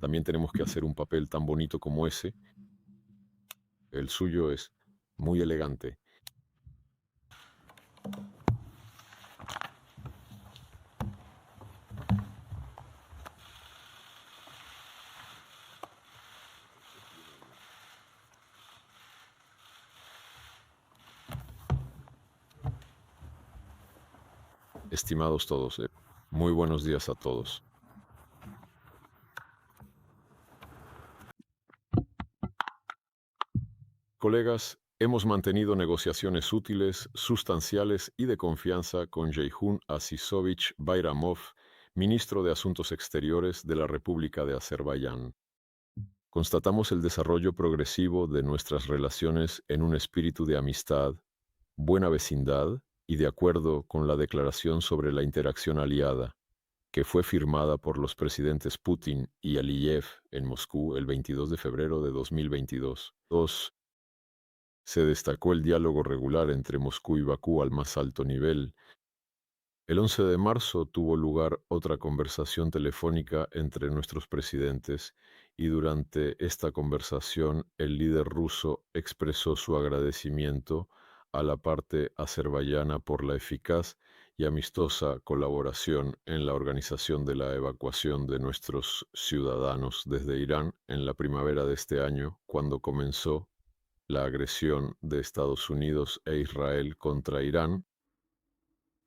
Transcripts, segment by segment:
también tenemos que hacer un papel tan bonito como ese. El suyo es muy elegante. Estimados todos, muy buenos días a todos. Colegas, hemos mantenido negociaciones útiles, sustanciales y de confianza con Ceyhun Azizovich Bayramov, ministro de Asuntos Exteriores de la República de Azerbaiyán. Constatamos el desarrollo progresivo de nuestras relaciones en un espíritu de amistad, buena vecindad y de acuerdo con la Declaración sobre la Interacción Aliada, que fue firmada por los presidentes Putin y Aliyev en Moscú el 22 de febrero de 2022. 2. Se destacó el diálogo regular entre Moscú y Bakú al más alto nivel. El 11 de marzo tuvo lugar otra conversación telefónica entre nuestros presidentes y durante esta conversación el líder ruso expresó su agradecimiento a la parte azerbaiyana por la eficaz y amistosa colaboración en la organización de la evacuación de nuestros ciudadanos desde Irán en la primavera de este año, cuando comenzó la agresión de Estados Unidos e Israel contra Irán.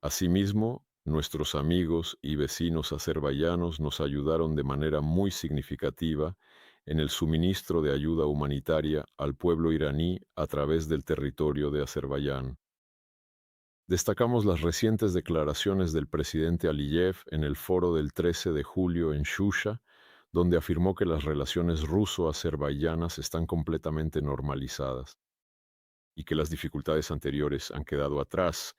Asimismo, nuestros amigos y vecinos azerbaiyanos nos ayudaron de manera muy significativa en el suministro de ayuda humanitaria al pueblo iraní a través del territorio de Azerbaiyán. Destacamos las recientes declaraciones del presidente Aliyev en el foro del 13 de julio en Shusha, donde afirmó que las relaciones ruso-azerbaiyanas están completamente normalizadas y que las dificultades anteriores han quedado atrás.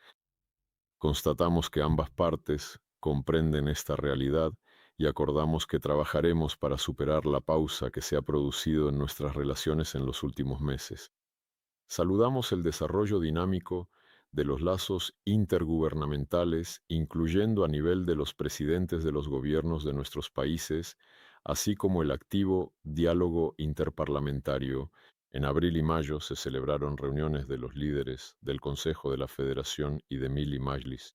Constatamos que ambas partes comprenden esta realidad y acordamos que trabajaremos para superar la pausa que se ha producido en nuestras relaciones en los últimos meses. Saludamos el desarrollo dinámico de los lazos intergubernamentales, incluyendo a nivel de los presidentes de los gobiernos de nuestros países, así como el activo diálogo interparlamentario. En abril y mayo se celebraron reuniones de los líderes del Consejo de la Federación y de Mili Majlis.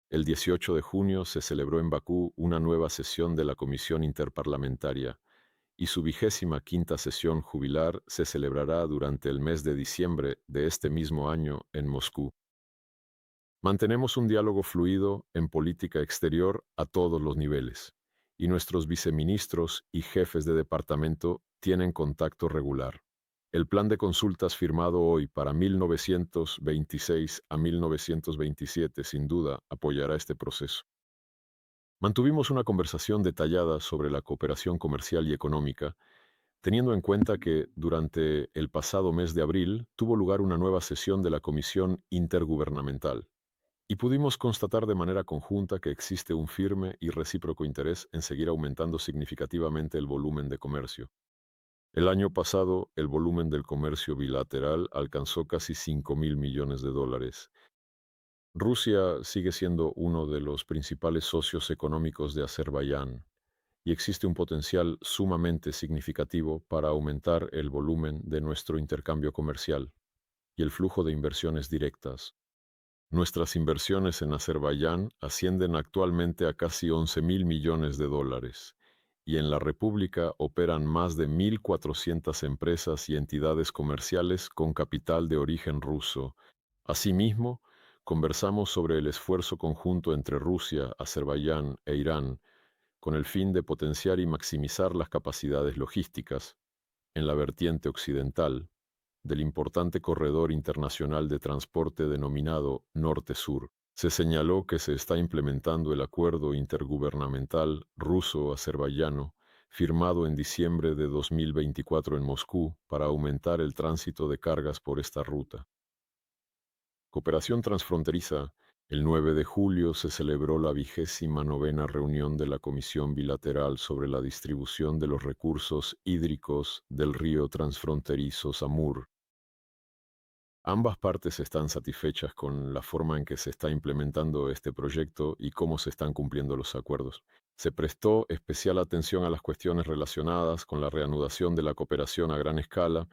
El 18 de junio se celebró en Bakú una nueva sesión de la Comisión Interparlamentaria y su 25ª sesión jubilar se celebrará durante el mes de diciembre de este mismo año en Moscú. Mantenemos un diálogo fluido en política exterior a todos los niveles, y nuestros viceministros y jefes de departamento tienen contacto regular. El plan de consultas firmado hoy para 1926 a 1927 sin duda apoyará este proceso. Mantuvimos una conversación detallada sobre la cooperación comercial y económica, teniendo en cuenta que durante el pasado mes de abril tuvo lugar una nueva sesión de la Comisión Intergubernamental, y pudimos constatar de manera conjunta que existe un firme y recíproco interés en seguir aumentando significativamente el volumen de comercio. El año pasado, el volumen del comercio bilateral alcanzó casi 5.000 millones de dólares. Rusia sigue siendo uno de los principales socios económicos de Azerbaiyán, y existe un potencial sumamente significativo para aumentar el volumen de nuestro intercambio comercial y el flujo de inversiones directas. Nuestras inversiones en Azerbaiyán ascienden actualmente a casi 11.000 millones de dólares, y en la República operan más de 1.400 empresas y entidades comerciales con capital de origen ruso. Asimismo, conversamos sobre el esfuerzo conjunto entre Rusia, Azerbaiyán e Irán con el fin de potenciar y maximizar las capacidades logísticas en la vertiente occidental del importante corredor internacional de transporte denominado Norte-Sur. Se señaló que se está implementando el acuerdo intergubernamental ruso-azerbaiyano firmado en diciembre de 2024 en Moscú para aumentar el tránsito de cargas por esta ruta. Cooperación transfronteriza. El 9 de julio se celebró la 29ª reunión de la Comisión Bilateral sobre la distribución de los recursos hídricos del río transfronterizo Samur. Ambas partes están satisfechas con la forma en que se está implementando este proyecto y cómo se están cumpliendo los acuerdos. Se prestó especial atención a las cuestiones relacionadas con la reanudación de la cooperación a gran escala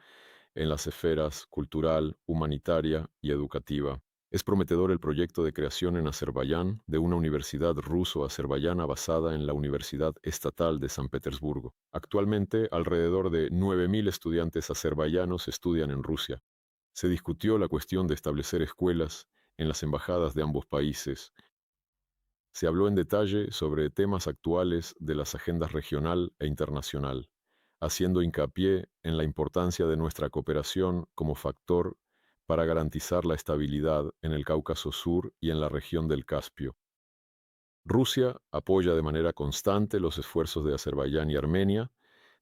en las esferas cultural, humanitaria y educativa. Es prometedor el proyecto de creación en Azerbaiyán de una universidad ruso-azerbaiyana basada en la Universidad Estatal de San Petersburgo. Actualmente, alrededor de 9.000 estudiantes azerbaiyanos estudian en Rusia. Se discutió la cuestión de establecer escuelas en las embajadas de ambos países. Se habló en detalle sobre temas actuales de las agendas regional e internacional, haciendo hincapié en la importancia de nuestra cooperación como factor para garantizar la estabilidad en el Cáucaso Sur y en la región del Caspio. Rusia apoya de manera constante los esfuerzos de Azerbaiyán y Armenia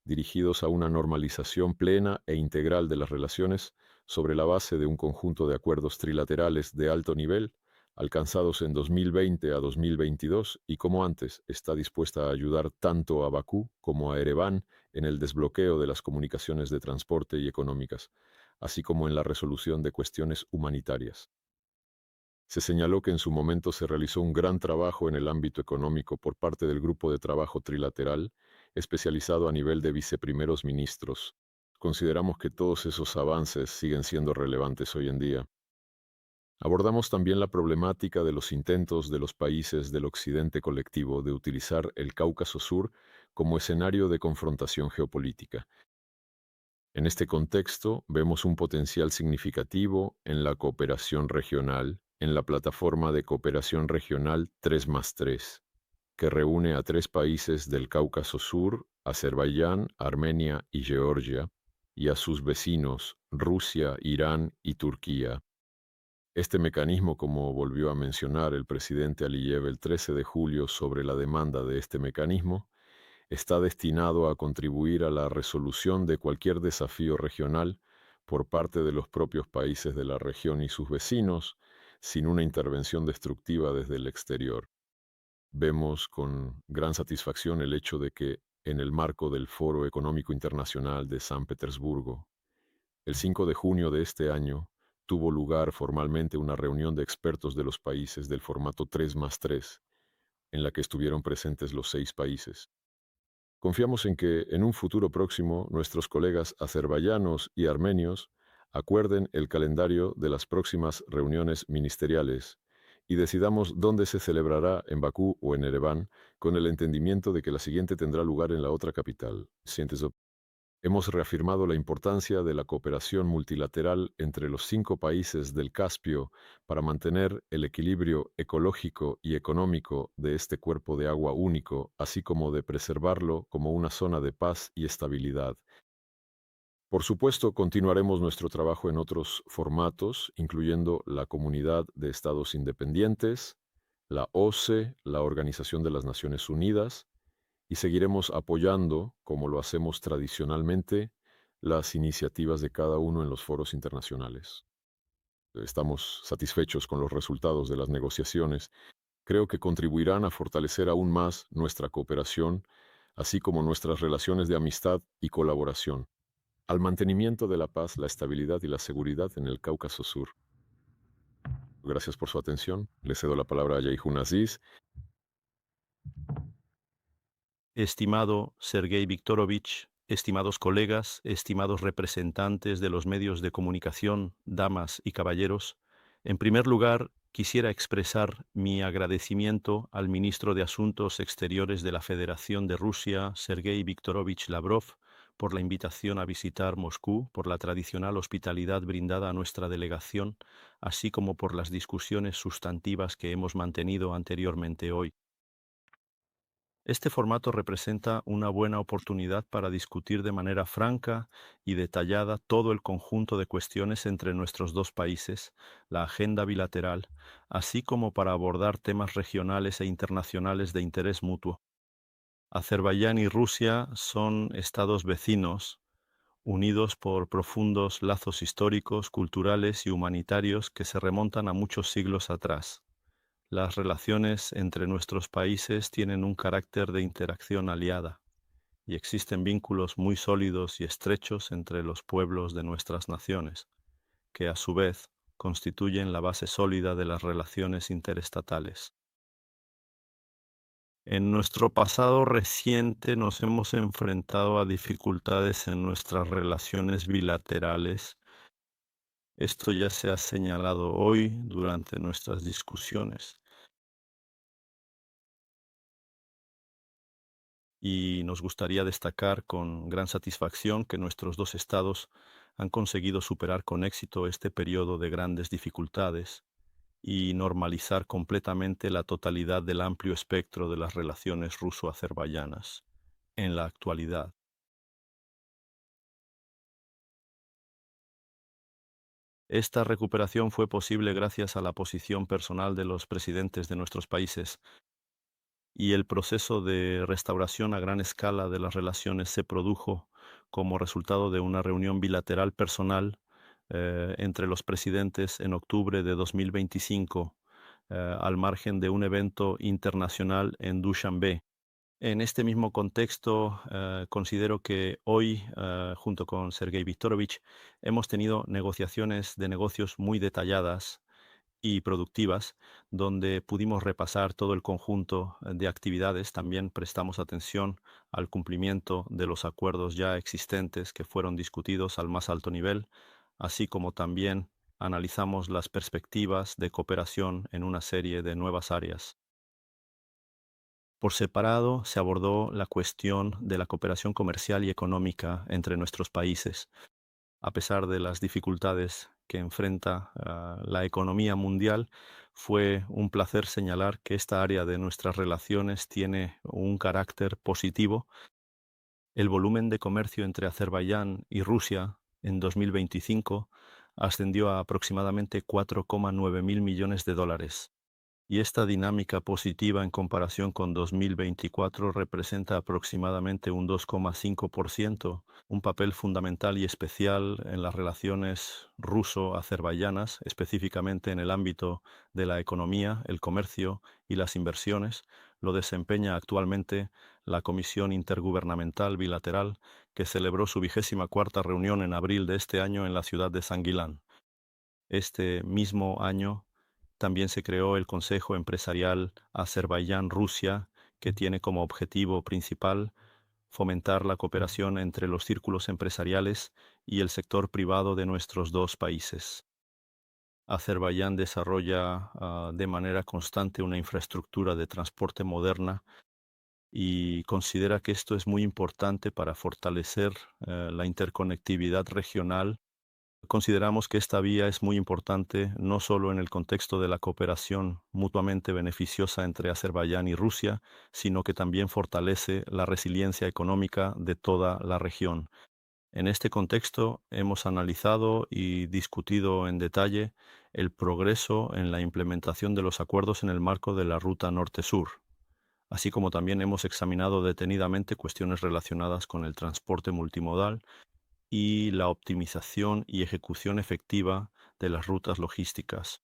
dirigidos a una normalización plena e integral de las relaciones sobre la base de un conjunto de acuerdos trilaterales de alto nivel alcanzados en 2020 a 2022 y como antes está dispuesta a ayudar tanto a Bakú como a Ereván en el desbloqueo de las comunicaciones de transporte y económicas, así como en la resolución de cuestiones humanitarias. Se señaló que en su momento se realizó un gran trabajo en el ámbito económico por parte del Grupo de Trabajo Trilateral, especializado a nivel de viceprimeros ministros. Consideramos que todos esos avances siguen siendo relevantes hoy en día. Abordamos también la problemática de los intentos de los países del occidente colectivo de utilizar el Cáucaso Sur como escenario de confrontación geopolítica. En este contexto, vemos un potencial significativo en la cooperación regional, en la plataforma de cooperación regional 3+3, que reúne a 3 países del Cáucaso Sur, Azerbaiyán, Armenia y Georgia, y a sus vecinos, Rusia, Irán y Turquía. Este mecanismo, como volvió a mencionar el presidente Aliyev el 13 de julio sobre la demanda de este mecanismo, está destinado a contribuir a la resolución de cualquier desafío regional por parte de los propios países de la región y sus vecinos, sin una intervención destructiva desde el exterior. Vemos con gran satisfacción el hecho de que, en el marco del Foro Económico Internacional de San Petersburgo, el 5 de junio de este año, tuvo lugar formalmente una reunión de expertos de los países del formato 3+3, en la que estuvieron presentes los 6 países. Confiamos en que en un futuro próximo nuestros colegas azerbaiyanos y armenios acuerden el calendario de las próximas reuniones ministeriales y decidamos dónde se celebrará, en Bakú o en Ereván, con el entendimiento de que la siguiente tendrá lugar en la otra capital. Hemos reafirmado la importancia de la cooperación multilateral entre los 5 países del Caspio para mantener el equilibrio ecológico y económico de este cuerpo de agua único, así como de preservarlo como una zona de paz y estabilidad. Por supuesto, continuaremos nuestro trabajo en otros formatos, incluyendo la Comunidad de Estados Independientes, la OCE, la Organización de las Naciones Unidas, y seguiremos apoyando, como lo hacemos tradicionalmente, las iniciativas de cada uno en los foros internacionales. Estamos satisfechos con los resultados de las negociaciones. Creo que contribuirán a fortalecer aún más nuestra cooperación, así como nuestras relaciones de amistad y colaboración, al mantenimiento de la paz, la estabilidad y la seguridad en el Cáucaso Sur. Gracias por su atención. Le cedo la palabra a Yehun Aziz. Estimado Sergei Viktorovich, estimados colegas, estimados representantes de los medios de comunicación, damas y caballeros, en primer lugar, quisiera expresar mi agradecimiento al ministro de Asuntos Exteriores de la Federación de Rusia, Sergei Viktorovich Lavrov, por la invitación a visitar Moscú, por la tradicional hospitalidad brindada a nuestra delegación, así como por las discusiones sustantivas que hemos mantenido anteriormente hoy. Este formato representa una buena oportunidad para discutir de manera franca y detallada todo el conjunto de cuestiones entre nuestros dos países, la agenda bilateral, así como para abordar temas regionales e internacionales de interés mutuo. Azerbaiyán y Rusia son estados vecinos, unidos por profundos lazos históricos, culturales y humanitarios que se remontan a muchos siglos atrás. Las relaciones entre nuestros países tienen un carácter de interacción aliada y existen vínculos muy sólidos y estrechos entre los pueblos de nuestras naciones. que a su vez constituyen la base sólida de las relaciones interestatales. En nuestro pasado reciente nos hemos enfrentado a dificultades en nuestras relaciones bilaterales. Esto ya se ha señalado hoy durante nuestras discusiones y nos gustaría destacar con gran satisfacción que nuestros dos estados han conseguido superar con éxito este periodo de grandes dificultades y normalizar completamente la totalidad del amplio espectro de las relaciones ruso-azerbaiyanas en la actualidad. Esta recuperación fue posible gracias a la posición personal de los presidentes de nuestros países y el proceso de restauración a gran escala de las relaciones se produjo como resultado de una reunión bilateral personal entre los presidentes en octubre de 2025 al margen de un evento internacional en Dushanbe. En este mismo contexto, considero que hoy, junto con Sergei Viktorovich, hemos tenido negociaciones de negocios muy detalladas y productivas, donde pudimos repasar todo el conjunto de actividades. También prestamos atención al cumplimiento de los acuerdos ya existentes que fueron discutidos al más alto nivel, así como también analizamos las perspectivas de cooperación en una serie de nuevas áreas. Por separado, se abordó la cuestión de la cooperación comercial y económica entre nuestros países. A pesar de las dificultades que enfrenta la economía mundial, fue un placer señalar que esta área de nuestras relaciones tiene un carácter positivo. El volumen de comercio entre Azerbaiyán y Rusia en 2025 ascendió a aproximadamente 4,9 mil millones de dólares. Y esta dinámica positiva en comparación con 2024 representa aproximadamente un 2,5%, un papel fundamental y especial en las relaciones ruso-azerbaiyanas, específicamente en el ámbito de la economía, el comercio y las inversiones. Lo desempeña actualmente la Comisión Intergubernamental Bilateral, que celebró su 24ª reunión en abril de este año en la ciudad de Sanguilán. Este mismo año también se creó el Consejo Empresarial Azerbaiyán-Rusia, que tiene como objetivo principal fomentar la cooperación entre los círculos empresariales y el sector privado de nuestros dos países. Azerbaiyán desarrolla de manera constante una infraestructura de transporte moderna y considera que esto es muy importante para fortalecer la interconectividad regional. Consideramos que esta vía es muy importante no solo en el contexto de la cooperación mutuamente beneficiosa entre Azerbaiyán y Rusia, sino que también fortalece la resiliencia económica de toda la región. En este contexto hemos analizado y discutido en detalle el progreso en la implementación de los acuerdos en el marco de la Ruta Norte-Sur, así como también hemos examinado detenidamente cuestiones relacionadas con el transporte multimodal y la optimización y ejecución efectiva de las rutas logísticas.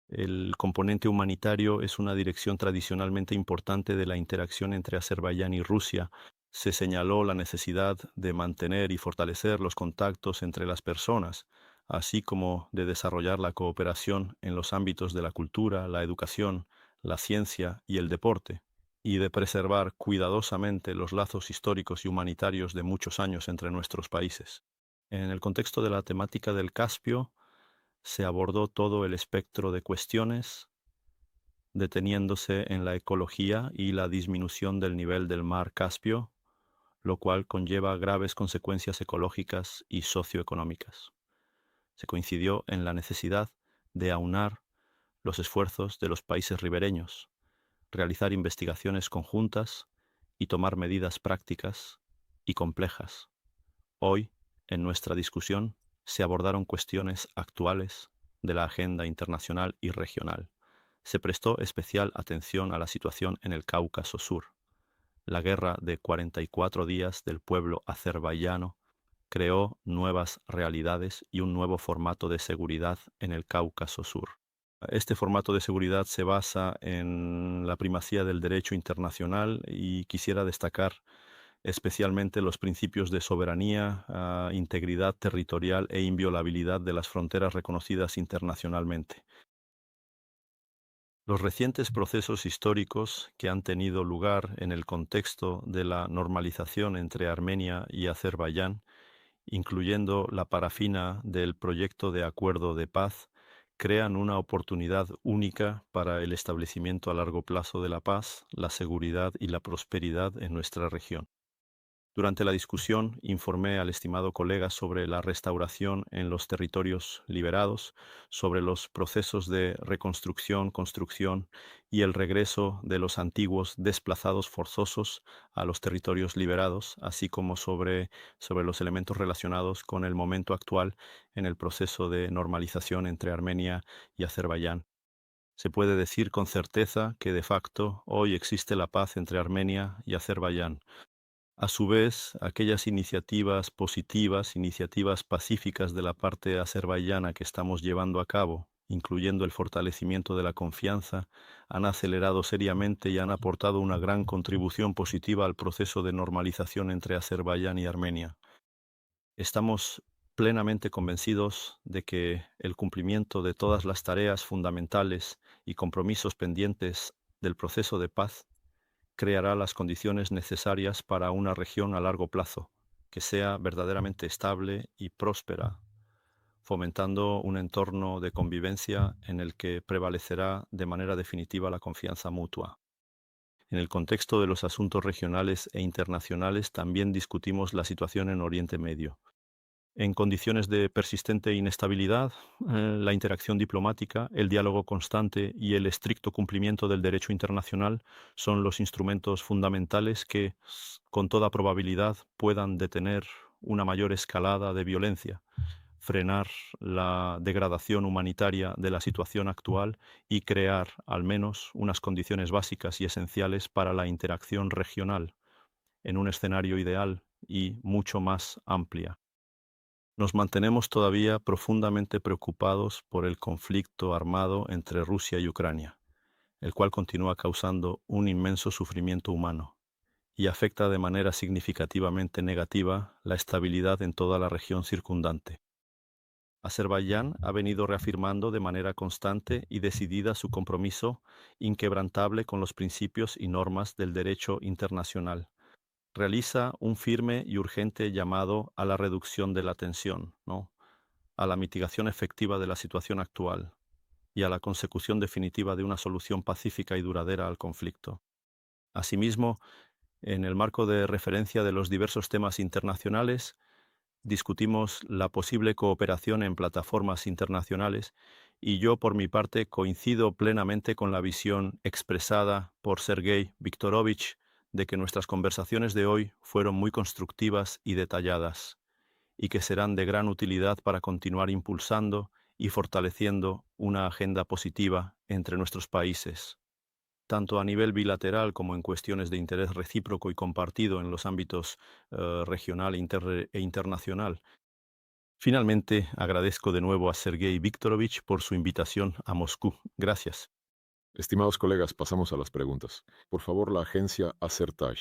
El componente humanitario es una dirección tradicionalmente importante de la interacción entre Azerbaiyán y Rusia. Se señaló la necesidad de mantener y fortalecer los contactos entre las personas, así como de desarrollar la cooperación en los ámbitos de la cultura, la educación, la ciencia y el deporte, y de preservar cuidadosamente los lazos históricos y humanitarios de muchos años entre nuestros países. En el contexto de la temática del Caspio, se abordó todo el espectro de cuestiones, deteniéndose en la ecología y la disminución del nivel del mar Caspio, lo cual conlleva graves consecuencias ecológicas y socioeconómicas. Se coincidió en la necesidad de aunar los esfuerzos de los países ribereños, realizar investigaciones conjuntas y tomar medidas prácticas y complejas. Hoy, en nuestra discusión, se abordaron cuestiones actuales de la agenda internacional y regional. Se prestó especial atención a la situación en el Cáucaso Sur. La guerra de 44 días del pueblo azerbaiyano creó nuevas realidades y un nuevo formato de seguridad en el Cáucaso Sur. Este formato de seguridad se basa en la primacía del derecho internacional y quisiera destacar especialmente los principios de soberanía, integridad territorial e inviolabilidad de las fronteras reconocidas internacionalmente. Los recientes procesos históricos que han tenido lugar en el contexto de la normalización entre Armenia y Azerbaiyán, incluyendo la parafina del proyecto de acuerdo de paz, crean una oportunidad única para el establecimiento a largo plazo de la paz, la seguridad y la prosperidad en nuestra región. Durante la discusión, informé al estimado colega sobre la restauración en los territorios liberados, sobre los procesos de reconstrucción, construcción y el regreso de los antiguos desplazados forzosos a los territorios liberados, así como sobre los elementos relacionados con el momento actual en el proceso de normalización entre Armenia y Azerbaiyán. Se puede decir con certeza que de facto hoy existe la paz entre Armenia y Azerbaiyán. A su vez, aquellas iniciativas positivas, iniciativas pacíficas de la parte azerbaiyana que estamos llevando a cabo, incluyendo el fortalecimiento de la confianza, han acelerado seriamente y han aportado una gran contribución positiva al proceso de normalización entre Azerbaiyán y Armenia. Estamos plenamente convencidos de que el cumplimiento de todas las tareas fundamentales y compromisos pendientes del proceso de paz creará las condiciones necesarias para una región a largo plazo, que sea verdaderamente estable y próspera, fomentando un entorno de convivencia en el que prevalecerá de manera definitiva la confianza mutua. En el contexto de los asuntos regionales e internacionales también discutimos la situación en Oriente Medio. En condiciones de persistente inestabilidad, la interacción diplomática, el diálogo constante y el estricto cumplimiento del derecho internacional son los instrumentos fundamentales que, con toda probabilidad, puedan detener una mayor escalada de violencia, frenar la degradación humanitaria de la situación actual y crear, al menos, unas condiciones básicas y esenciales para la interacción regional, en un escenario ideal y mucho más amplia. Nos mantenemos todavía profundamente preocupados por el conflicto armado entre Rusia y Ucrania, el cual continúa causando un inmenso sufrimiento humano y afecta de manera significativamente negativa la estabilidad en toda la región circundante. Azerbaiyán ha venido reafirmando de manera constante y decidida su compromiso inquebrantable con los principios y normas del derecho internacional. Realiza un firme y urgente llamado a la reducción de la tensión, ¿no?, a la mitigación efectiva de la situación actual y a la consecución definitiva de una solución pacífica y duradera al conflicto. Asimismo, en el marco de referencia de los diversos temas internacionales, discutimos la posible cooperación en plataformas internacionales y yo, por mi parte, coincido plenamente con la visión expresada por Sergei Viktorovich de que nuestras conversaciones de hoy fueron muy constructivas y detalladas, y que serán de gran utilidad para continuar impulsando y fortaleciendo una agenda positiva entre nuestros países, tanto a nivel bilateral como en cuestiones de interés recíproco y compartido en los ámbitos regional e internacional. Finalmente, agradezco de nuevo a Sergei Viktorovich por su invitación a Moscú. Gracias. Estimados colegas, pasamos a las preguntas. Por favor, la agencia Acertaj.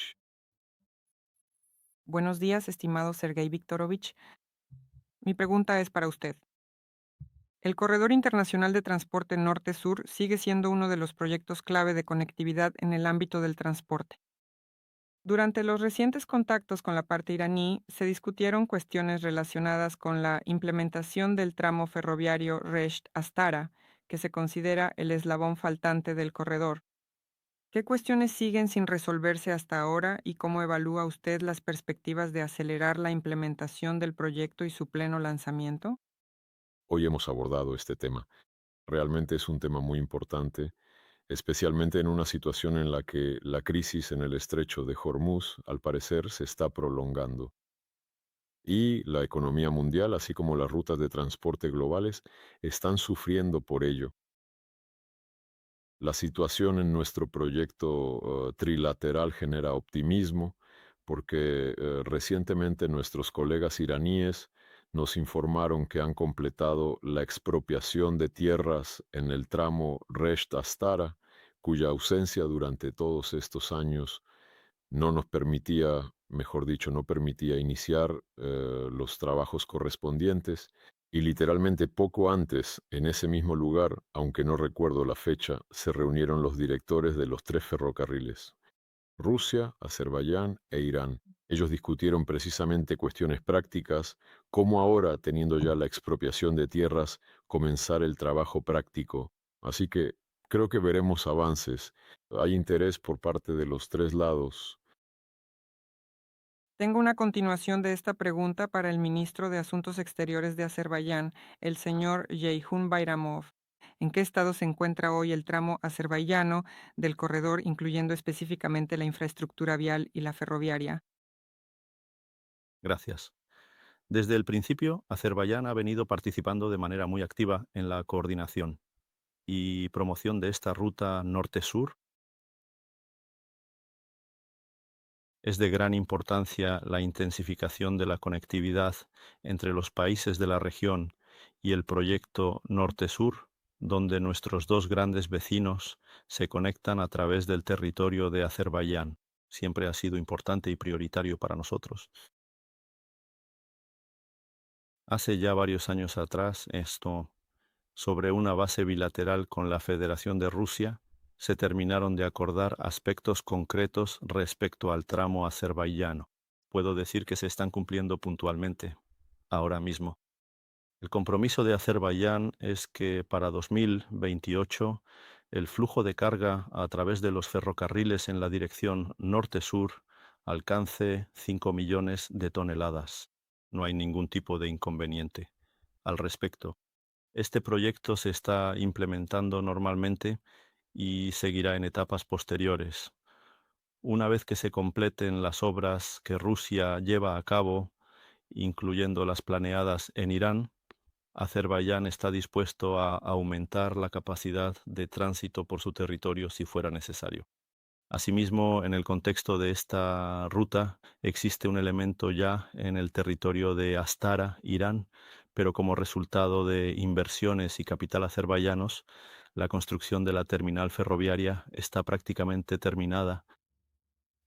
Buenos días, estimado Sergei Viktorovich. Mi pregunta es para usted. El Corredor Internacional de Transporte Norte-Sur sigue siendo uno de los proyectos clave de conectividad en el ámbito del transporte. Durante los recientes contactos con la parte iraní, se discutieron cuestiones relacionadas con la implementación del tramo ferroviario Resht-Astara, que se considera el eslabón faltante del corredor. ¿Qué cuestiones siguen sin resolverse hasta ahora y cómo evalúa usted las perspectivas de acelerar la implementación del proyecto y su pleno lanzamiento? Hoy hemos abordado este tema. Realmente es un tema muy importante, especialmente en una situación en la que la crisis en el estrecho de Hormuz, al parecer, se está prolongando. Y la economía mundial, así como las rutas de transporte globales, están sufriendo por ello. La situación en nuestro proyecto trilateral genera optimismo porque recientemente nuestros colegas iraníes nos informaron que han completado la expropiación de tierras en el tramo Resht Astara, cuya ausencia durante todos estos años no nos permitía mejor dicho, no permitía iniciar los trabajos correspondientes y literalmente poco antes, en ese mismo lugar, aunque no recuerdo la fecha, se reunieron los directores de los tres ferrocarriles, Rusia, Azerbaiyán e Irán. Ellos discutieron precisamente cuestiones prácticas, cómo ahora, teniendo ya la expropiación de tierras, comenzar el trabajo práctico. Así que creo que veremos avances. Hay interés por parte de los tres lados. Tengo una continuación de esta pregunta para el ministro de Asuntos Exteriores de Azerbaiyán, el señor Ceyhun Bayramov. ¿En qué estado se encuentra hoy el tramo azerbaiyano del corredor, incluyendo específicamente la infraestructura vial y la ferroviaria? Gracias. Desde el principio, Azerbaiyán ha venido participando de manera muy activa en la coordinación y promoción de esta ruta norte-sur. Es de gran importancia la intensificación de la conectividad entre los países de la región y el proyecto Norte-Sur, donde nuestros dos grandes vecinos se conectan a través del territorio de Azerbaiyán. Siempre ha sido importante y prioritario para nosotros. Hace ya varios años atrás, sobre una base bilateral con la Federación de Rusia, se terminaron de acordar aspectos concretos respecto al tramo azerbaiyano. Puedo decir que se están cumpliendo puntualmente, ahora mismo. El compromiso de Azerbaiyán es que para 2028 el flujo de carga a través de los ferrocarriles en la dirección norte-sur alcance 5 millones de toneladas. No hay ningún tipo de inconveniente al respecto. Este proyecto se está implementando normalmente y seguirá en etapas posteriores. Una vez que se completen las obras que Rusia lleva a cabo, incluyendo las planeadas en Irán, Azerbaiyán está dispuesto a aumentar la capacidad de tránsito por su territorio si fuera necesario. Asimismo, en el contexto de esta ruta, existe un elemento ya en el territorio de Astara, Irán, pero como resultado de inversiones y capital azerbaiyanos, la construcción de la terminal ferroviaria está prácticamente terminada.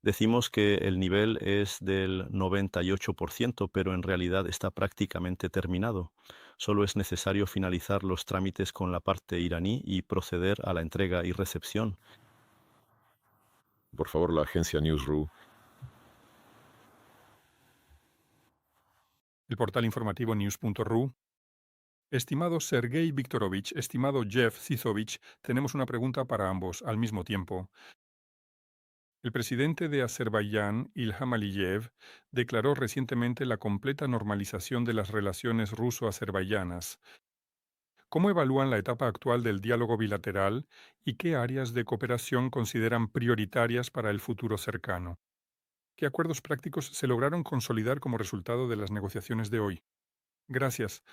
Decimos que el nivel es del 98%, pero en realidad está prácticamente terminado. Solo es necesario finalizar los trámites con la parte iraní y proceder a la entrega y recepción. Por favor, la agencia Newsru. El portal informativo news.ru. Estimado Sergei Viktorovich, estimado Jeff Zizovich, tenemos una pregunta para ambos al mismo tiempo. El presidente de Azerbaiyán, Ilham Aliyev, declaró recientemente la completa normalización de las relaciones ruso-azerbaiyanas. ¿Cómo evalúan la etapa actual del diálogo bilateral y qué áreas de cooperación consideran prioritarias para el futuro cercano? ¿Qué acuerdos prácticos se lograron consolidar como resultado de las negociaciones de hoy? Gracias.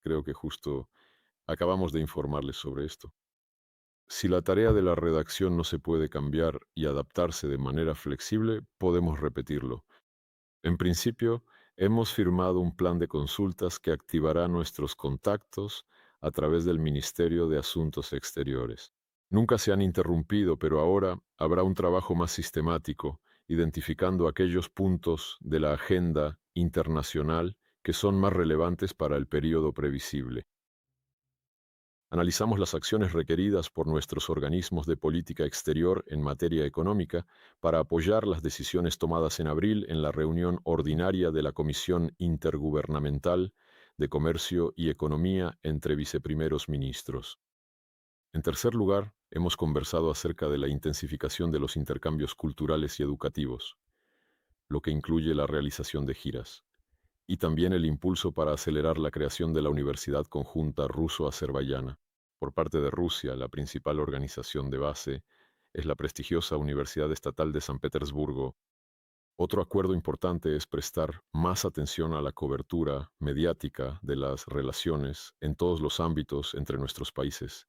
Creo que justo acabamos de informarles sobre esto. Si la tarea de la redacción no se puede cambiar y adaptarse de manera flexible, podemos repetirlo. En principio, hemos firmado un plan de consultas que activará nuestros contactos a través del Ministerio de Asuntos Exteriores. Nunca se han interrumpido, pero ahora habrá un trabajo más sistemático, identificando aquellos puntos de la agenda internacional que son más relevantes para el período previsible. Analizamos las acciones requeridas por nuestros organismos de política exterior en materia económica para apoyar las decisiones tomadas en abril en la reunión ordinaria de la Comisión Intergubernamental de Comercio y Economía entre viceprimeros ministros. En tercer lugar, hemos conversado acerca de la intensificación de los intercambios culturales y educativos, lo que incluye la realización de giras, y también el impulso para acelerar la creación de la Universidad Conjunta Ruso-Azerbaiyana. Por parte de Rusia, la principal organización de base es la prestigiosa Universidad Estatal de San Petersburgo. Otro acuerdo importante es prestar más atención a la cobertura mediática de las relaciones en todos los ámbitos entre nuestros países.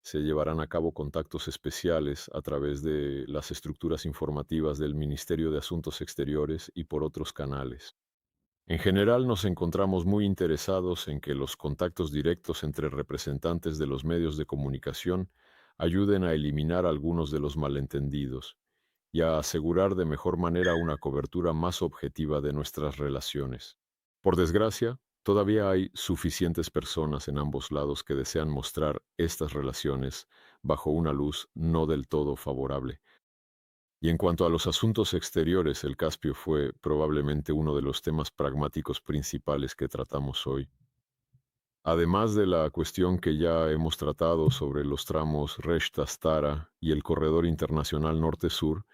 Se llevarán a cabo contactos especiales a través de las estructuras informativas del Ministerio de Asuntos Exteriores y por otros canales. En general, nos encontramos muy interesados en que los contactos directos entre representantes de los medios de comunicación ayuden a eliminar algunos de los malentendidos y a asegurar de mejor manera una cobertura más objetiva de nuestras relaciones. Por desgracia, todavía hay suficientes personas en ambos lados que desean mostrar estas relaciones bajo una luz no del todo favorable. Y en cuanto a los asuntos exteriores, el Caspio fue probablemente uno de los temas pragmáticos principales que tratamos hoy. Además de la cuestión que ya hemos tratado sobre los tramos Resh-Tastara y el corredor internacional norte-sur,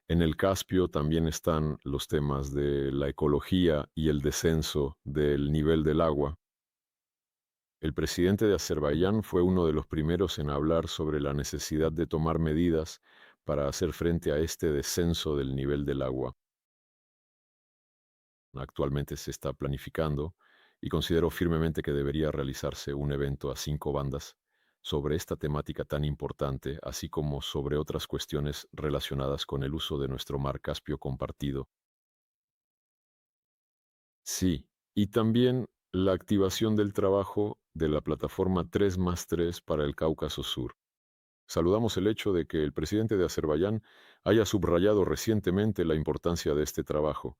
en el Caspio también están los temas de la ecología y el descenso del nivel del agua. El presidente de Azerbaiyán fue uno de los primeros en hablar sobre la necesidad de tomar medidas para hacer frente a este descenso del nivel del agua. Actualmente se está planificando y considero firmemente que debería realizarse un evento a 5 bandas sobre esta temática tan importante, así como sobre otras cuestiones relacionadas con el uso de nuestro mar Caspio compartido. Sí, y también la activación del trabajo de la plataforma 3+3 para el Cáucaso Sur. Saludamos el hecho de que el presidente de Azerbaiyán haya subrayado recientemente la importancia de este trabajo.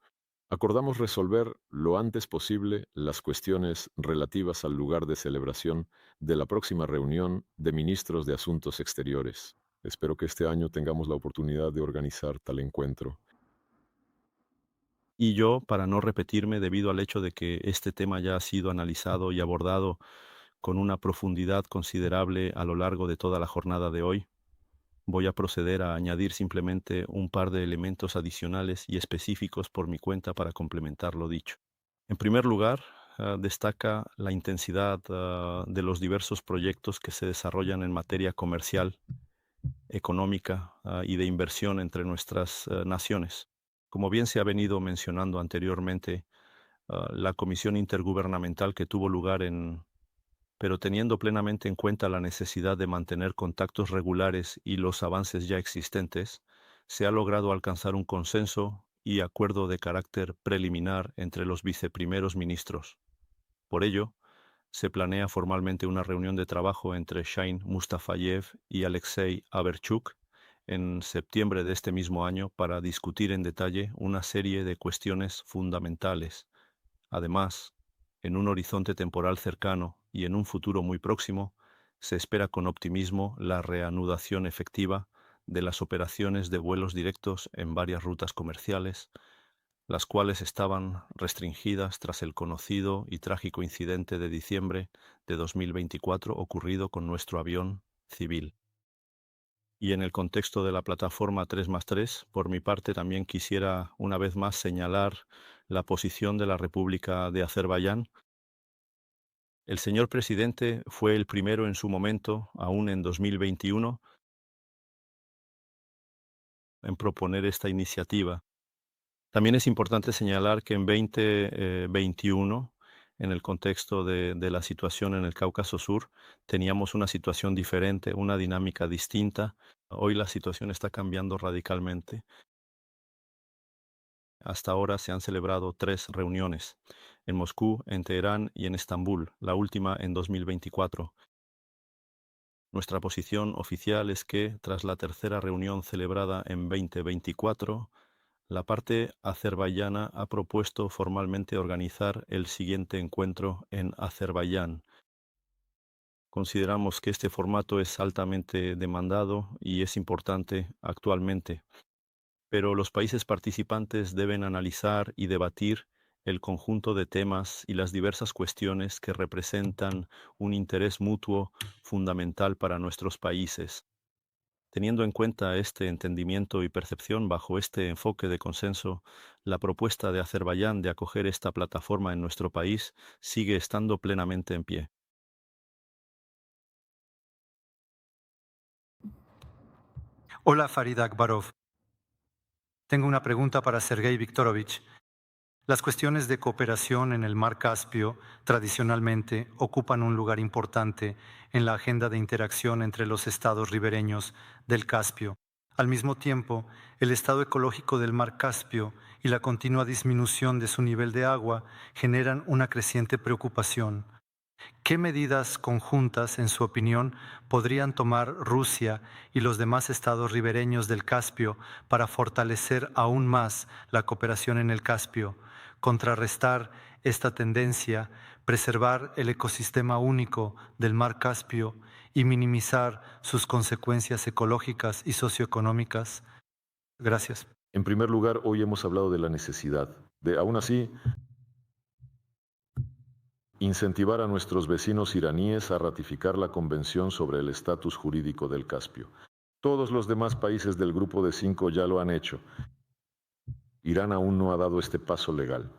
Acordamos resolver lo antes posible las cuestiones relativas al lugar de celebración de la próxima reunión de ministros de Asuntos Exteriores. Espero que este año tengamos la oportunidad de organizar tal encuentro. Y yo, para no repetirme, debido al hecho de que este tema ya ha sido analizado y abordado con una profundidad considerable a lo largo de toda la jornada de hoy, voy a proceder a añadir simplemente un par de elementos adicionales y específicos por mi cuenta para complementar lo dicho. En primer lugar, destaca la intensidad de los diversos proyectos que se desarrollan en materia comercial, económica y de inversión entre nuestras naciones. Como bien se ha venido mencionando anteriormente, la comisión intergubernamental que tuvo lugar pero teniendo plenamente en cuenta la necesidad de mantener contactos regulares y los avances ya existentes, se ha logrado alcanzar un consenso y acuerdo de carácter preliminar entre los viceprimeros ministros. Por ello, se planea formalmente una reunión de trabajo entre Shahin Mustafayev y Alexei Averchuk en septiembre de este mismo año para discutir en detalle una serie de cuestiones fundamentales. Además, en un horizonte temporal cercano y en un futuro muy próximo, se espera con optimismo la reanudación efectiva de las operaciones de vuelos directos en varias rutas comerciales, las cuales estaban restringidas tras el conocido y trágico incidente de diciembre de 2024 ocurrido con nuestro avión civil. Y en el contexto de la plataforma 3+3, por mi parte también quisiera una vez más señalar la posición de la República de Azerbaiyán. El señor presidente fue el primero en su momento, aún en 2021, en proponer esta iniciativa. También es importante señalar que en 2021, en el contexto de la situación en el Cáucaso Sur, teníamos una situación diferente, una dinámica distinta. Hoy la situación está cambiando radicalmente. Hasta ahora se han celebrado 3 reuniones, en Moscú, en Teherán y en Estambul, la última en 2024. Nuestra posición oficial es que, tras la tercera reunión celebrada en 2024, la parte azerbaiyana ha propuesto formalmente organizar el siguiente encuentro en Azerbaiyán. Consideramos que este formato es altamente demandado y es importante actualmente, pero los países participantes deben analizar y debatir el conjunto de temas y las diversas cuestiones que representan un interés mutuo fundamental para nuestros países. Teniendo en cuenta este entendimiento y percepción bajo este enfoque de consenso, la propuesta de Azerbaiyán de acoger esta plataforma en nuestro país sigue estando plenamente en pie. Hola Farid Akbarov. Tengo una pregunta para Sergei Viktorovich. Las cuestiones de cooperación en el Mar Caspio tradicionalmente ocupan un lugar importante en la agenda de interacción entre los estados ribereños del Caspio. Al mismo tiempo, el estado ecológico del Mar Caspio y la continua disminución de su nivel de agua generan una creciente preocupación. ¿Qué medidas conjuntas, en su opinión, podrían tomar Rusia y los demás estados ribereños del Caspio para fortalecer aún más la cooperación en el Caspio, contrarrestar esta tendencia, preservar el ecosistema único del mar Caspio y minimizar sus consecuencias ecológicas y socioeconómicas? Gracias. En primer lugar, hoy hemos hablado de la necesidad de, aún así, incentivar a nuestros vecinos iraníes a ratificar la Convención sobre el Estatus Jurídico del Caspio. Todos los demás países del Grupo de 5 ya lo han hecho. Irán aún no ha dado este paso legal.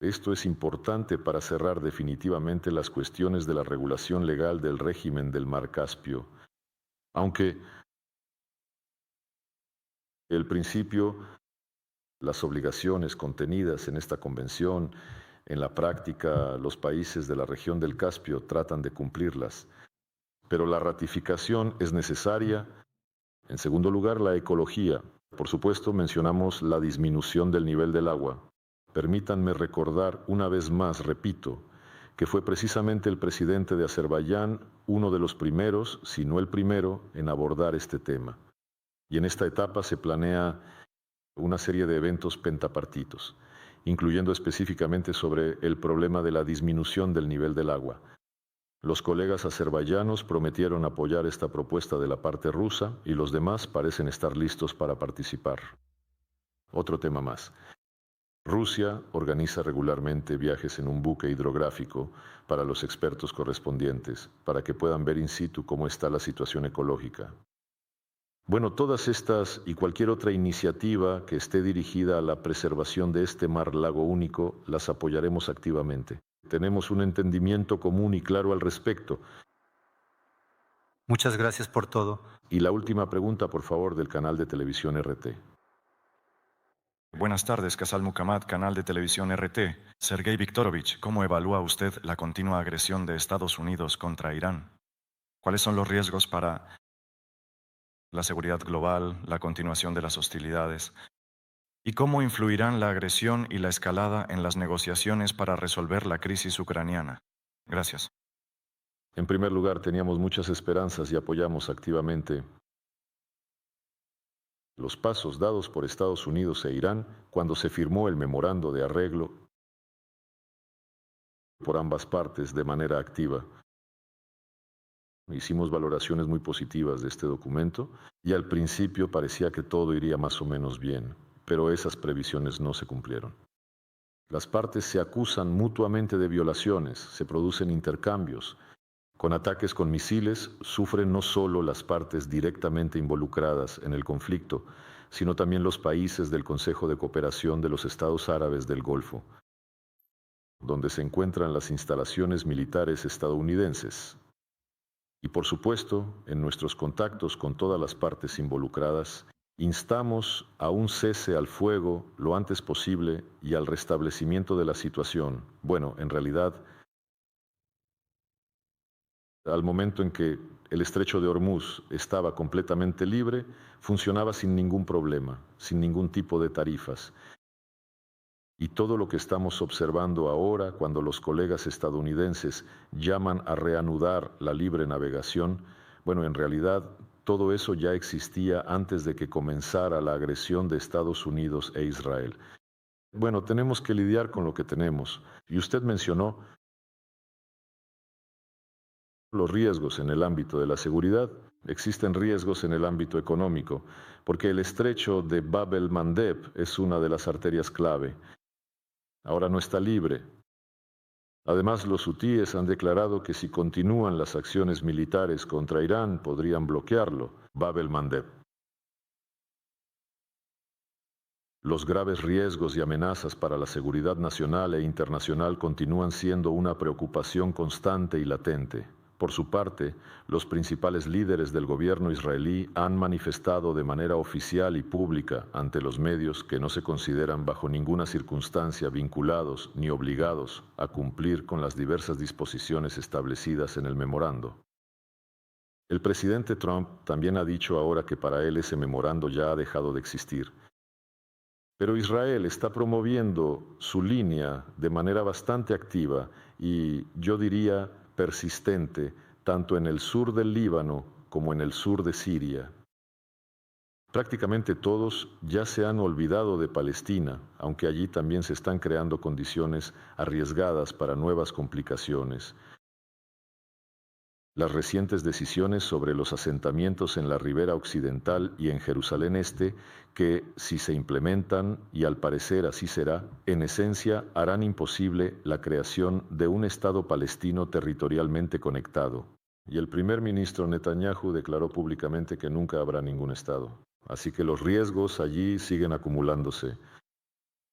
Esto es importante para cerrar definitivamente las cuestiones de la regulación legal del régimen del Mar Caspio. Aunque el principio, las obligaciones contenidas en esta convención, en la práctica los países de la región del Caspio tratan de cumplirlas. Pero la ratificación es necesaria. En segundo lugar, la ecología. Por supuesto, mencionamos la disminución del nivel del agua. Permítanme recordar una vez más, repito, que fue precisamente el presidente de Azerbaiyán uno de los primeros, si no el primero, en abordar este tema. Y en esta etapa se planea una serie de eventos pentapartitos, incluyendo específicamente sobre el problema de la disminución del nivel del agua. Los colegas azerbaiyanos prometieron apoyar esta propuesta de la parte rusa y los demás parecen estar listos para participar. Otro tema más. Rusia organiza regularmente viajes en un buque hidrográfico para los expertos correspondientes, para que puedan ver in situ cómo está la situación ecológica. Bueno, todas estas y cualquier otra iniciativa que esté dirigida a la preservación de este mar lago único, las apoyaremos activamente. Tenemos un entendimiento común y claro al respecto. Muchas gracias por todo. Y la última pregunta, por favor, del canal de televisión RT. Buenas tardes, Casal Muhammad, canal de televisión RT. Sergei Viktorovich, ¿cómo evalúa usted la continua agresión de Estados Unidos contra Irán? ¿Cuáles son los riesgos para la seguridad global, la continuación de las hostilidades? ¿Y cómo influirán la agresión y la escalada en las negociaciones para resolver la crisis ucraniana? Gracias. En primer lugar, teníamos muchas esperanzas y apoyamos activamente los pasos dados por Estados Unidos e Irán cuando se firmó el memorando de arreglo por ambas partes de manera activa. Hicimos valoraciones muy positivas de este documento y al principio parecía que todo iría más o menos bien, pero esas previsiones no se cumplieron. Las partes se acusan mutuamente de violaciones, se producen intercambios. Con ataques con misiles sufren no solo las partes directamente involucradas en el conflicto, sino también los países del Consejo de Cooperación de los Estados Árabes del Golfo, donde se encuentran las instalaciones militares estadounidenses. Y por supuesto, en nuestros contactos con todas las partes involucradas, instamos a un cese al fuego lo antes posible y al restablecimiento de la situación. Bueno, en realidad, al momento en que el estrecho de Hormuz estaba completamente libre, funcionaba sin ningún problema, sin ningún tipo de tarifas. Y todo lo que estamos observando ahora, cuando los colegas estadounidenses llaman a reanudar la libre navegación, bueno, en realidad todo eso ya existía antes de que comenzara la agresión de Estados Unidos e Israel. Bueno, tenemos que lidiar con lo que tenemos. Y usted mencionó los riesgos en el ámbito de la seguridad. Existen riesgos en el ámbito económico, porque el estrecho de Bab el-Mandeb es una de las arterias clave. Ahora no está libre. Además, los hutíes han declarado que si continúan las acciones militares contra Irán, podrían bloquearlo, Bab el-Mandeb. Los graves riesgos y amenazas para la seguridad nacional e internacional continúan siendo una preocupación constante y latente. Por su parte, los principales líderes del gobierno israelí han manifestado de manera oficial y pública ante los medios que no se consideran bajo ninguna circunstancia vinculados ni obligados a cumplir con las diversas disposiciones establecidas en el memorando. El presidente Trump también ha dicho ahora que para él ese memorando ya ha dejado de existir. Pero Israel está promoviendo su línea de manera bastante activa y yo diría persistente, tanto en el sur del Líbano como en el sur de Siria. Prácticamente todos ya se han olvidado de Palestina, aunque allí también se están creando condiciones arriesgadas para nuevas complicaciones. Las recientes decisiones sobre los asentamientos en la ribera occidental y en Jerusalén Este, que, si se implementan, y al parecer así será, en esencia harán imposible la creación de un Estado palestino territorialmente conectado. Y el primer ministro Netanyahu declaró públicamente que nunca habrá ningún Estado. Así que los riesgos allí siguen acumulándose.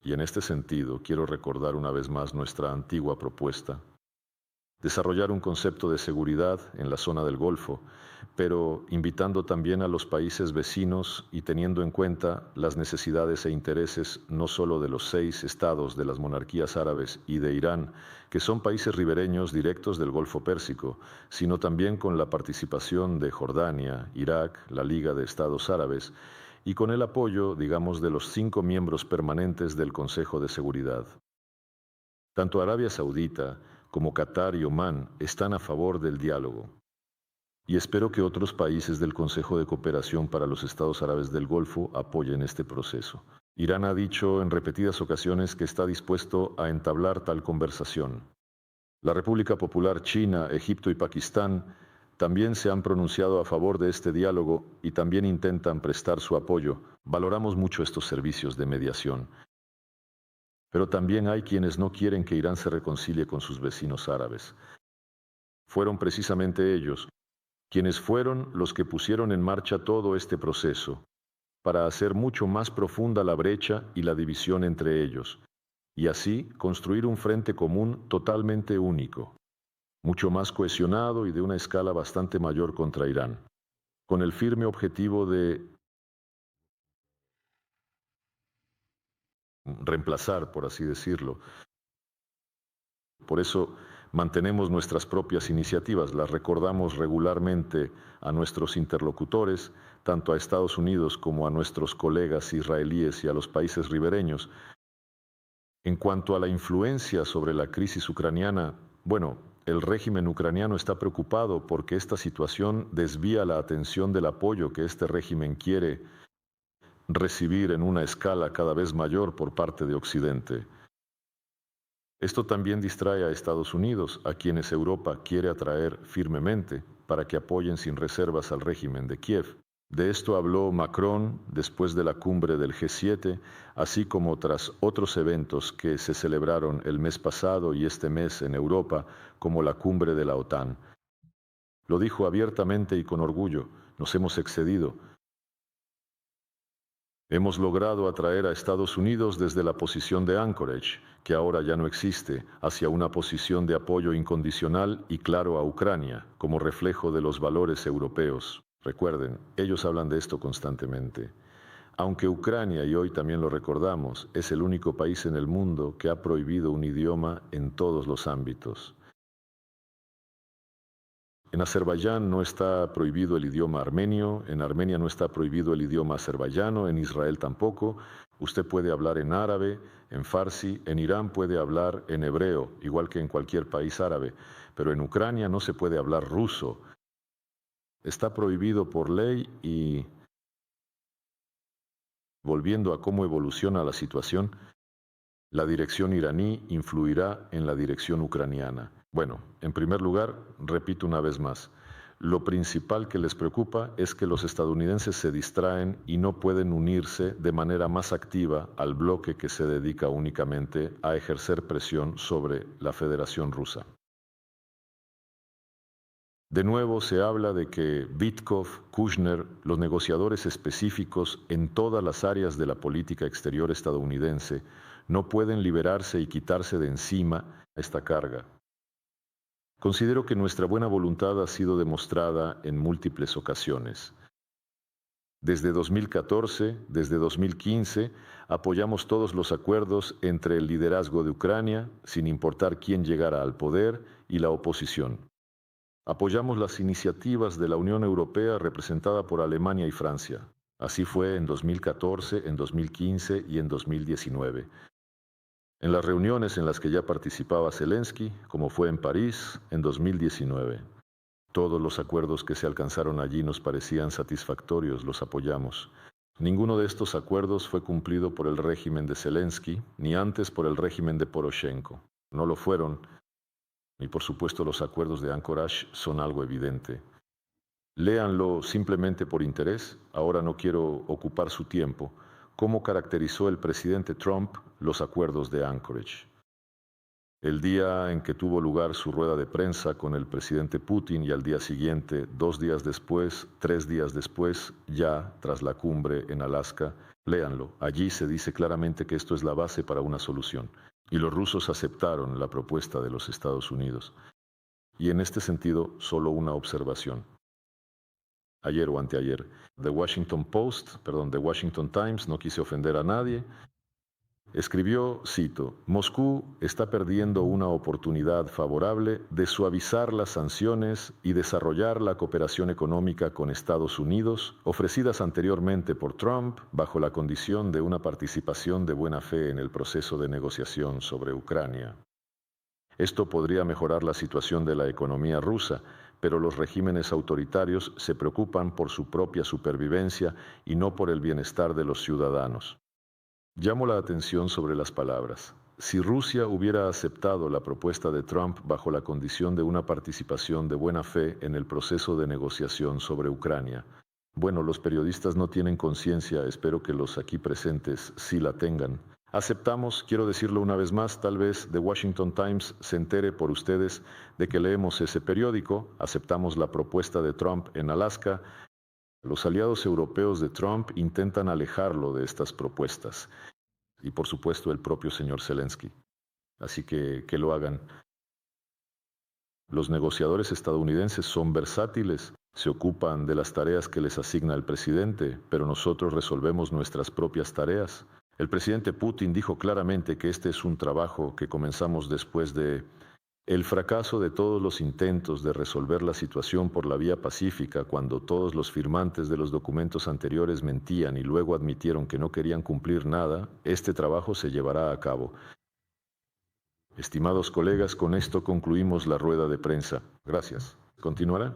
Y en este sentido, quiero recordar una vez más nuestra antigua propuesta: desarrollar un concepto de seguridad en la zona del Golfo, pero invitando también a los países vecinos y teniendo en cuenta las necesidades e intereses no solo de los 6 estados de las monarquías árabes y de Irán, que son países ribereños directos del Golfo Pérsico, sino también con la participación de Jordania, Irak, la Liga de Estados Árabes, y con el apoyo, digamos, de los 5 miembros permanentes del Consejo de Seguridad. Tanto Arabia Saudita como Qatar y Omán están a favor del diálogo. Y espero que otros países del Consejo de Cooperación para los Estados Árabes del Golfo apoyen este proceso. Irán ha dicho en repetidas ocasiones que está dispuesto a entablar tal conversación. La República Popular China, Egipto y Pakistán también se han pronunciado a favor de este diálogo y también intentan prestar su apoyo. Valoramos mucho estos servicios de mediación. Pero también hay quienes no quieren que Irán se reconcilie con sus vecinos árabes. Fueron precisamente ellos quienes fueron los que pusieron en marcha todo este proceso, para hacer mucho más profunda la brecha y la división entre ellos, y así construir un frente común totalmente único, mucho más cohesionado y de una escala bastante mayor contra Irán, con el firme objetivo de reemplazar, por así decirlo. Por eso mantenemos nuestras propias iniciativas, las recordamos regularmente a nuestros interlocutores, tanto a Estados Unidos como a nuestros colegas israelíes y a los países ribereños. En cuanto a la influencia sobre la crisis ucraniana, bueno, el régimen ucraniano está preocupado porque esta situación desvía la atención del apoyo que este régimen quiere recibir en una escala cada vez mayor por parte de Occidente. Esto también distrae a Estados Unidos, a quienes Europa quiere atraer firmemente para que apoyen sin reservas al régimen de Kiev. De esto habló Macron después de la cumbre del G7, así como tras otros eventos que se celebraron el mes pasado y este mes en Europa, como la cumbre de la OTAN. Lo dijo abiertamente y con orgullo: nos hemos excedido. Hemos logrado atraer a Estados Unidos desde la posición de Anchorage, que ahora ya no existe, hacia una posición de apoyo incondicional y claro a Ucrania, como reflejo de los valores europeos. Recuerden, ellos hablan de esto constantemente. Aunque Ucrania, y hoy también lo recordamos, es el único país en el mundo que ha prohibido un idioma en todos los ámbitos. En Azerbaiyán no está prohibido el idioma armenio, en Armenia no está prohibido el idioma azerbaiyano, en Israel tampoco. Usted puede hablar en árabe, en farsi, en Irán puede hablar en hebreo, igual que en cualquier país árabe, pero en Ucrania no se puede hablar ruso. Está prohibido por ley y, volviendo a cómo evoluciona la situación, la dirección iraní influirá en la dirección ucraniana. Bueno, en primer lugar, repito una vez más, lo principal que les preocupa es que los estadounidenses se distraen y no pueden unirse de manera más activa al bloque que se dedica únicamente a ejercer presión sobre la Federación Rusa. De nuevo se habla de que Witkoff, Kushner, los negociadores específicos en todas las áreas de la política exterior estadounidense, no pueden liberarse y quitarse de encima esta carga. Considero que nuestra buena voluntad ha sido demostrada en múltiples ocasiones. Desde 2014, desde 2015, apoyamos todos los acuerdos entre el liderazgo de Ucrania, sin importar quién llegara al poder, y la oposición. Apoyamos las iniciativas de la Unión Europea representada por Alemania y Francia. Así fue en 2014, en 2015 y en 2019. en las reuniones en las que ya participaba Zelensky, como fue en París en 2019. Todos los acuerdos que se alcanzaron allí nos parecían satisfactorios, los apoyamos. Ninguno de estos acuerdos fue cumplido por el régimen de Zelensky, ni antes por el régimen de Poroshenko. No lo fueron, y por supuesto los acuerdos de Anchorage son algo evidente. Léanlo simplemente por interés, ahora no quiero ocupar su tiempo. ¿Cómo caracterizó el presidente Trump los acuerdos de Anchorage? El día en que tuvo lugar su rueda de prensa con el presidente Putin y al día siguiente, 2 días después, 3 días después, ya tras la cumbre en Alaska, léanlo. Allí se dice claramente que esto es la base para una solución. Y los rusos aceptaron la propuesta de los Estados Unidos. Y en este sentido, solo una observación. Ayer o anteayer, The Washington Times, no quise ofender a nadie, escribió, cito, Moscú está perdiendo una oportunidad favorable de suavizar las sanciones y desarrollar la cooperación económica con Estados Unidos, ofrecidas anteriormente por Trump bajo la condición de una participación de buena fe en el proceso de negociación sobre Ucrania. Esto podría mejorar la situación de la economía rusa, pero los regímenes autoritarios se preocupan por su propia supervivencia y no por el bienestar de los ciudadanos. Llamo la atención sobre las palabras. Si Rusia hubiera aceptado la propuesta de Trump bajo la condición de una participación de buena fe en el proceso de negociación sobre Ucrania. Bueno, los periodistas no tienen conciencia, espero que los aquí presentes sí la tengan. Aceptamos, quiero decirlo una vez más, tal vez The Washington Times se entere por ustedes de que leemos ese periódico, aceptamos la propuesta de Trump en Alaska. Los aliados europeos de Trump intentan alejarlo de estas propuestas. Y por supuesto el propio señor Zelensky. Así que lo hagan. Los negociadores estadounidenses son versátiles, se ocupan de las tareas que les asigna el presidente, pero nosotros resolvemos nuestras propias tareas. El presidente Putin dijo claramente que este es un trabajo que comenzamos después de el fracaso de todos los intentos de resolver la situación por la vía pacífica, cuando todos los firmantes de los documentos anteriores mentían y luego admitieron que no querían cumplir nada, este trabajo se llevará a cabo. Estimados colegas, con esto concluimos la rueda de prensa. Gracias. ¿Continuará?